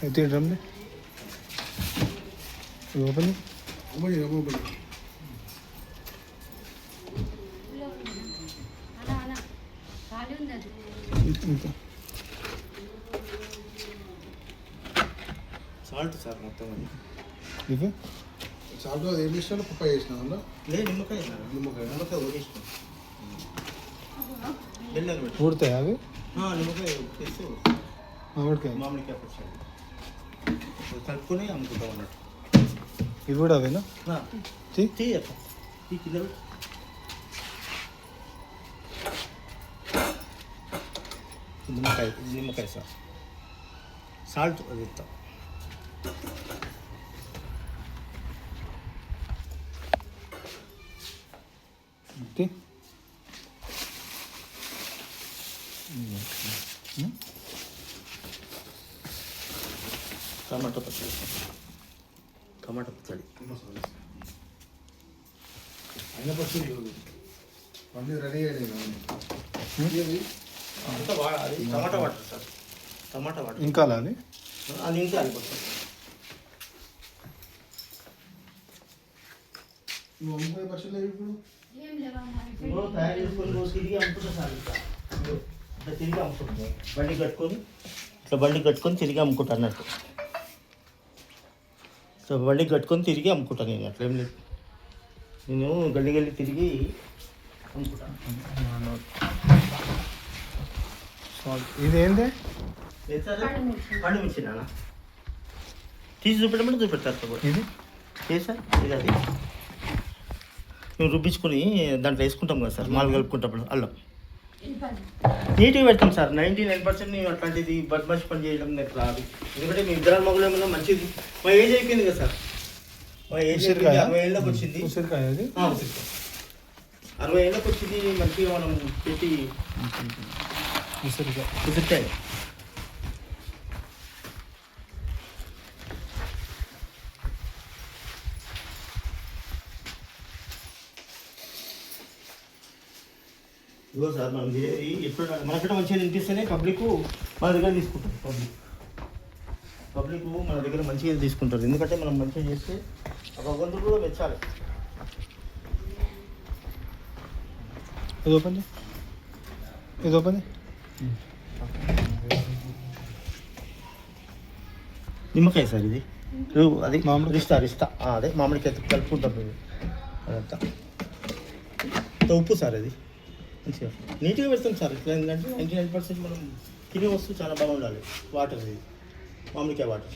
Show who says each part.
Speaker 1: అయితే drum open ఇంకా
Speaker 2: salt sir మొత్తం
Speaker 1: ఇది
Speaker 3: సాల్ట్ ఏం చేసినా పప్పాయ చేసిన
Speaker 2: లేదు నిమ్మకాయ నిమ్మకాయ ఊరేసిన బెల్లం
Speaker 1: ఊడతాయి అవి
Speaker 2: నిమ్మకాయ వేస్తే
Speaker 1: మామిడికాయ
Speaker 2: మామిడికాయ పచ్చడి కలుపుకొని అమ్ముకుంటాం అన్నట్టు.
Speaker 1: ఇది కూడా అవేనా
Speaker 2: తీయక ఈ కింద నిమ్మకాయ సార్ సాల్ట్ అది ఇస్తాం. టమాటా పచ్చడి
Speaker 3: అయిన పచ్చడి అన్నీ రెడీ అయ్యాయి.
Speaker 2: అంతా వాడాలి. టమాటా వాటర్ సార్ టమాటా వాటర్
Speaker 1: ఇంకా అది
Speaker 2: అది ఇంకా అనిపోతుంది.
Speaker 3: నువ్వు అమ్ముకునే పచ్చడి ఇప్పుడు
Speaker 2: తయారు చేసుకొని రోజు తిరిగి అమ్ముకుంటా సార్. ఇట్లా తిరిగి అమ్ముకుంటాను బండి కట్టుకొని తిరిగి అమ్ముకుంటా అన్నట్టు. సో బండి కట్టుకొని తిరిగి అమ్ముకుంటాను నేను. అట్లేం లేదు, నేను గల్లి తిరిగి అమ్ముకుంటాను.
Speaker 1: ఇది ఏంది
Speaker 2: పండు మిర్చి నాన్న తీసి చూపెట్టమంటే చూపెడతారు కూడా.
Speaker 1: ఇది
Speaker 2: ఏ సార్ ఇది అది మేము రుబ్బించుకొని దాంట్లో వేసుకుంటాం కదా సార్, మాలు కలుపుకుంటప్పుడు అల్లం నీట్గా పెడతాం సార్. 99% మేము అట్లాంటిది బద్మాషి పని చేయడం నాకు రాదు. ఎందుకంటే మీ ఇద్దరు మగలు ఏమన్నా మంచిది. మా ఏజ్ అయిపోయింది కదా సార్, మా ఏజ్ 60 ఏళ్ళకి వచ్చింది.
Speaker 1: ఉసిరికాయ అది
Speaker 2: 60 ఏళ్ళకి వచ్చింది. మంచిగా మనం పెట్టి ఉసిరికాయ ఇదిగో సార్. మనం ఎప్పుడు మనకంటే మంచిగా తినిపిస్తేనే పబ్లిక్ మన దగ్గర తీసుకుంటారు. పబ్లిక్ మన దగ్గర మంచిగా తీసుకుంటారు. ఎందుకంటే మనం మంచిగా చేస్తే ఆ భగవంతుడు కూడా మెచ్చాలి.
Speaker 1: ఇది ఓపెన్
Speaker 2: నిమ్మకాయ సార్ ఇది అది మామిడి రిస్తా అదే మామిడికాయ కలుపుకుంటాం మేము. అదంతా ఉప్పు సార్ అది మంచిగా నీట్గా పెడతాం సార్. ఇట్లా ఏంటంటే 99% మనం తినే వస్తువు చాలా బాగుండాలి. వాటర్ ఇది మామిడికాయ వాటర్